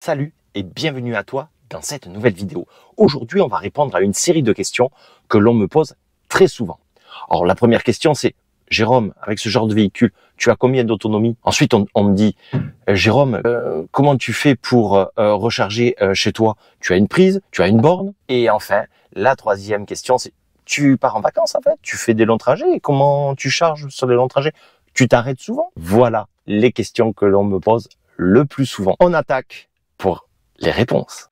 Salut et bienvenue à toi dans cette nouvelle vidéo. Aujourd'hui, on va répondre à une série de questions que l'on me pose très souvent. Alors, la première question, c'est « Jérôme, avec ce genre de véhicule, tu as combien d'autonomie ?» Ensuite, on me dit « Jérôme, comment tu fais pour recharger chez toi? Tu as une prise? Tu as une borne ?» Et enfin, la troisième question, c'est « Tu pars en vacances en fait? Tu fais des longs trajets? Et comment tu charges sur les longs trajets? Tu t'arrêtes souvent ?» Voilà les questions que l'on me pose le plus souvent. On attaque pour les réponses.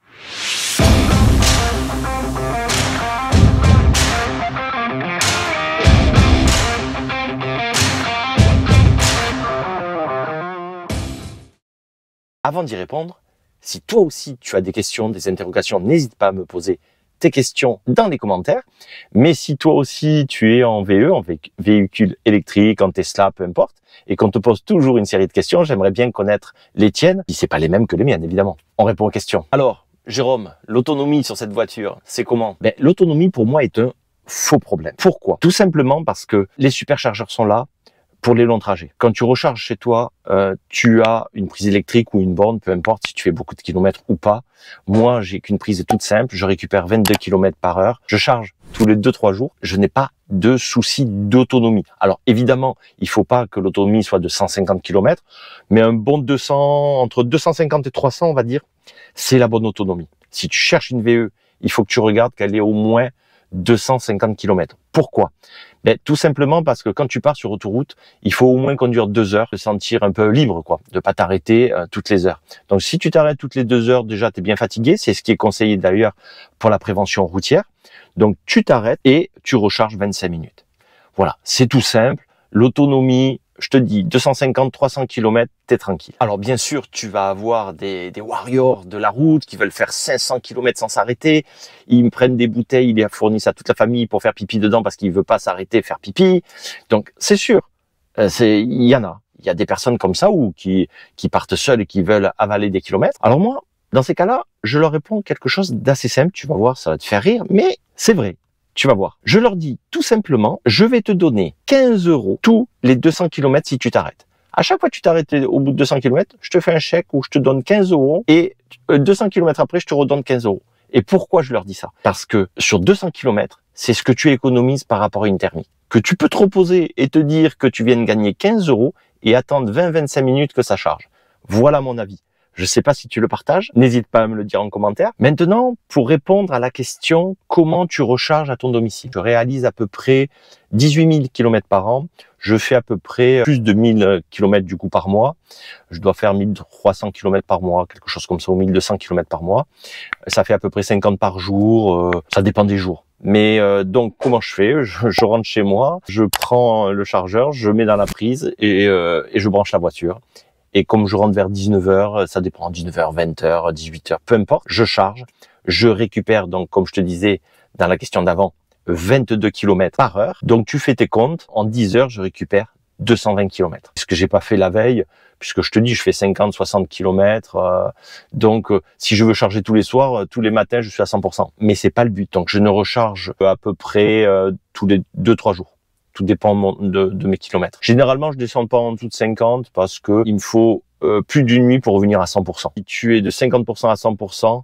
Avant d'y répondre, si toi aussi tu as des questions, des interrogations, n'hésite pas à me poser tes questions dans les commentaires. Mais si toi aussi tu es en VE, en véhicule électrique, en Tesla, peu importe, et qu'on te pose toujours une série de questions, j'aimerais bien connaître les tiennes, si c'est pas les mêmes que les miennes, évidemment. On répond aux questions. Alors, Jérôme, l'autonomie sur cette voiture, c'est comment? L'autonomie pour moi est un faux problème. Pourquoi? Tout simplement parce que les superchargeurs sont là pour les longs trajets. Quand tu recharges chez toi, tu as une prise électrique ou une borne, peu importe si tu fais beaucoup de kilomètres ou pas. Moi, j'ai qu'une prise toute simple, je récupère 22 km par heure, je charge tous les 2-3 jours, je n'ai pas de souci d'autonomie. Alors évidemment, il faut pas que l'autonomie soit de 150 km, mais un bon 200, entre 250 et 300, on va dire, c'est la bonne autonomie. Si tu cherches une VE, il faut que tu regardes qu'elle ait au moins 250 km. Pourquoi? Tout simplement parce que quand tu pars sur autoroute, il faut au moins conduire 2 heures, te sentir un peu libre, quoi, de pas t'arrêter toutes les heures. Donc si tu t'arrêtes toutes les 2 heures, déjà tu es bien fatigué, c'est ce qui est conseillé d'ailleurs pour la prévention routière. Donc tu t'arrêtes et tu recharges 25 minutes. Voilà, c'est tout simple. L'autonomie, je te dis, 250-300 km, t'es tranquille. Alors bien sûr, tu vas avoir des warriors de la route qui veulent faire 500 km sans s'arrêter. Ils me prennent des bouteilles, ils les fournissent à toute la famille pour faire pipi dedans parce qu'ils ne veulent pas s'arrêter faire pipi. Donc c'est sûr, il y en a. Il y a des personnes comme ça ou qui partent seules et qui veulent avaler des kilomètres. Alors moi, dans ces cas-là, je leur réponds quelque chose d'assez simple. Tu vas voir, ça va te faire rire, mais c'est vrai. Tu vas voir. Je leur dis tout simplement, je vais te donner 15 € tous les 200 km si tu t'arrêtes. À chaque fois que tu t'arrêtes au bout de 200 km, je te fais un chèque où je te donne 15 € et 200 km après, je te redonne 15 €. Et pourquoi je leur dis ça? Parce que sur 200 km, c'est ce que tu économises par rapport à une thermique. Que tu peux te reposer et te dire que tu viens de gagner 15 € et attendre 20-25 minutes que ça charge. Voilà mon avis. Je ne sais pas si tu le partages, n'hésite pas à me le dire en commentaire. Maintenant, pour répondre à la question « Comment tu recharges à ton domicile ?» Je réalise à peu près 18 000 km par an. Je fais à peu près plus de 1000 km du coup par mois. Je dois faire 1300 km par mois, quelque chose comme ça, ou 1200 km par mois. Ça fait à peu près 50 par jour, ça dépend des jours. Mais donc comment je fais? Je rentre chez moi, je prends le chargeur, je mets dans la prise et je branche la voiture. Et comme je rentre vers 19h, ça dépend, 19h, 20h, 18h, peu importe, je charge, je récupère donc, comme je te disais dans la question d'avant, 22 km par heure. Donc tu fais tes comptes, en 10 heures, je récupère 220 km. Ce que j'ai pas fait la veille, puisque je te dis, je fais 50-60 km. Donc si je veux charger tous les soirs, tous les matins, je suis à 100%. Mais c'est pas le but. Donc je ne recharge à peu près tous les 2-3 jours. Tout dépend de mes kilomètres. Généralement, je descends pas en dessous de 50 parce que il me faut plus d'une nuit pour revenir à 100%. Si tu es de 50% à 100%,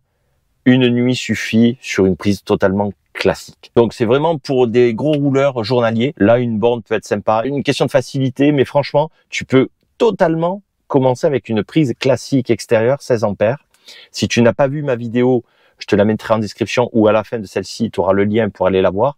une nuit suffit sur une prise totalement classique. Donc c'est vraiment pour des gros rouleurs journaliers. Là, une borne peut être sympa. Une question de facilité, mais franchement, tu peux totalement commencer avec une prise classique extérieure 16 ampères. Si tu n'as pas vu ma vidéo, je te la mettrai en description ou à la fin de celle-ci, tu auras le lien pour aller la voir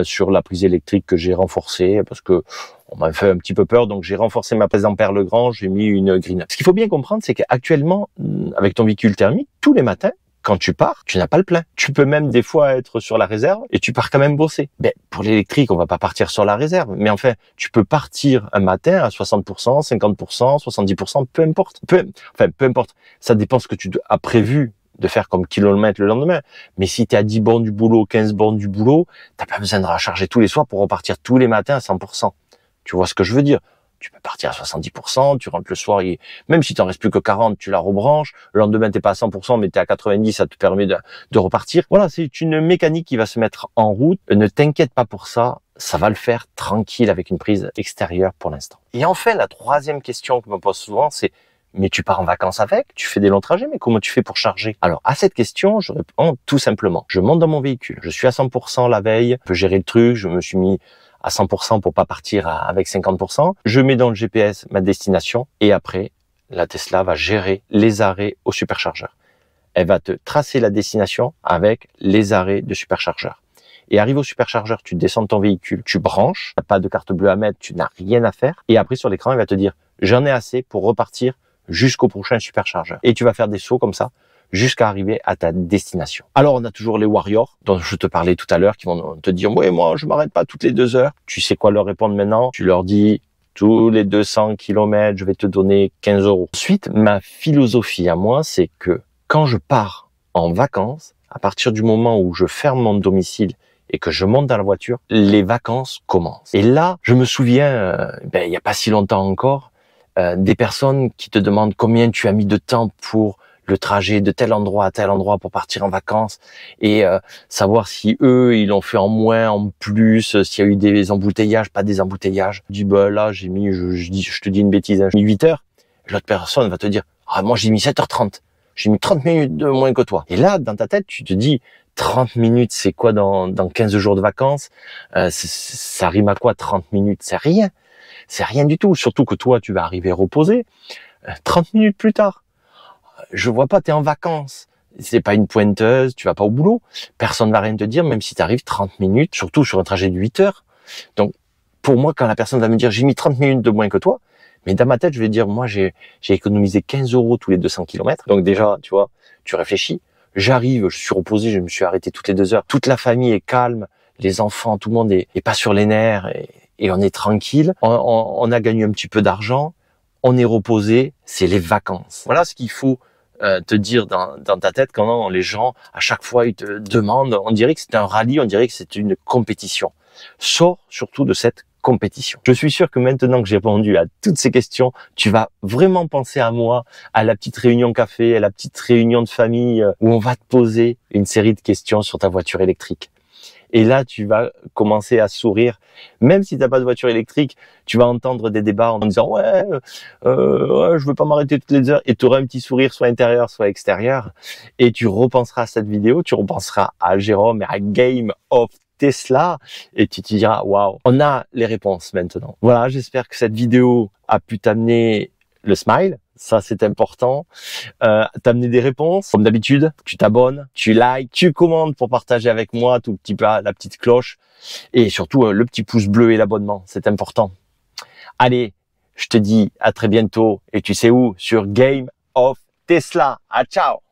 sur la prise électrique que j'ai renforcée parce que on m'a fait un petit peu peur. Donc j'ai renforcé ma prise ampère Legrand, j'ai mis une green. Ce qu'il faut bien comprendre, c'est qu'actuellement, avec ton véhicule thermique, tous les matins, quand tu pars, tu n'as pas le plein. Tu peux même des fois être sur la réserve et tu pars quand même bosser. Pour l'électrique, on va pas partir sur la réserve. Mais enfin, tu peux partir un matin à 60%, 50%, 70%, peu importe. Peu importe. Ça dépend ce que tu as prévu de faire comme kilomètre le lendemain. Mais si tu es à 10 bornes du boulot, 15 bornes du boulot, t'as pas besoin de recharger tous les soirs pour repartir tous les matins à 100%. Tu vois ce que je veux dire? Tu peux partir à 70%, tu rentres le soir, même si t'en restes plus que 40, tu la rebranches. Le lendemain, t'es pas à 100%, mais t'es à 90, ça te permet de repartir. Voilà, c'est une mécanique qui va se mettre en route. Ne t'inquiète pas pour ça. Ça va le faire tranquille avec une prise extérieure pour l'instant. Et enfin, la troisième question que me pose souvent, c'est mais tu pars en vacances avec, tu fais des longs trajets, mais comment tu fais pour charger? Alors, à cette question, je réponds tout simplement. Je monte dans mon véhicule, je suis à 100% la veille, je peux gérer le truc, je me suis mis à 100% pour pas partir avec 50%. Je mets dans le GPS ma destination et après, la Tesla va gérer les arrêts au superchargeur. Elle va te tracer la destination avec les arrêts de superchargeur. Et arrive au superchargeur, tu descends de ton véhicule, tu branches, t'as pas de carte bleue à mettre, tu n'as rien à faire. Et après, sur l'écran, il va te dire, j'en ai assez pour repartir jusqu'au prochain superchargeur. Et tu vas faire des sauts comme ça jusqu'à arriver à ta destination. Alors, on a toujours les warriors dont je te parlais tout à l'heure qui vont te dire, ouais, moi, je m'arrête pas toutes les 2 heures. Tu sais quoi leur répondre maintenant? Tu leur dis, tous les 200 km, je vais te donner 15 €. Ensuite, ma philosophie à moi, c'est que quand je pars en vacances, à partir du moment où je ferme mon domicile et que je monte dans la voiture, les vacances commencent. Et là, je me souviens, il y a pas si longtemps encore, des personnes qui te demandent combien tu as mis de temps pour le trajet de tel endroit à tel endroit pour partir en vacances et savoir si eux, ils l'ont fait en moins, en plus, s'il y a eu des embouteillages, pas des embouteillages. Je dis, là, j'ai mis, je te dis une bêtise, hein, j'ai mis 8 heures. L'autre personne va te dire, moi, j'ai mis 7h30. J'ai mis 30 minutes de moins que toi. Et là, dans ta tête, tu te dis, 30 minutes, c'est quoi dans 15 jours de vacances? Ça rime à quoi 30 minutes? C'est rien. C'est rien du tout. Surtout que toi, tu vas arriver reposé 30 minutes plus tard. Je vois pas, t'es en vacances. C'est pas une pointeuse, tu vas pas au boulot. Personne va rien te dire, même si tu arrives 30 minutes, surtout sur un trajet de 8 heures. Donc, pour moi, quand la personne va me dire, j'ai mis 30 minutes de moins que toi, mais dans ma tête, je vais dire, moi, j'ai économisé 15 € tous les 200 km. Donc déjà, tu vois, tu réfléchis. J'arrive, je suis reposé, je me suis arrêté toutes les 2 heures. Toute la famille est calme, les enfants, tout le monde est pas sur les nerfs et on est tranquille. On a gagné un petit peu d'argent, on est reposé, c'est les vacances. Voilà ce qu'il faut te dire dans ta tête quand les gens, à chaque fois, ils te demandent, on dirait que c'est un rallye, on dirait que c'est une compétition. Sors surtout de cette compétition. Je suis sûr que maintenant que j'ai répondu à toutes ces questions, tu vas vraiment penser à moi, à la petite réunion café, à la petite réunion de famille où on va te poser une série de questions sur ta voiture électrique. Et là, tu vas commencer à sourire. Même si tu n'as pas de voiture électrique, tu vas entendre des débats en disant « Ouais, je veux pas m'arrêter toutes les heures ». Et tu auras un petit sourire, soit intérieur, soit extérieur. Et tu repenseras à cette vidéo, tu repenseras à Jérôme et à Game of Tesla. Et tu te diras « Waouh, on a les réponses maintenant ». Voilà, j'espère que cette vidéo a pu t'amener le smile. Ça, c'est important. T'amener des réponses. Comme d'habitude, tu t'abonnes, tu likes, tu commentes pour partager avec moi, tout petit peu la petite cloche. Et surtout, le petit pouce bleu et l'abonnement. C'est important. Allez, je te dis à très bientôt. Et tu sais où? Sur Game of Tesla. Ah, ciao!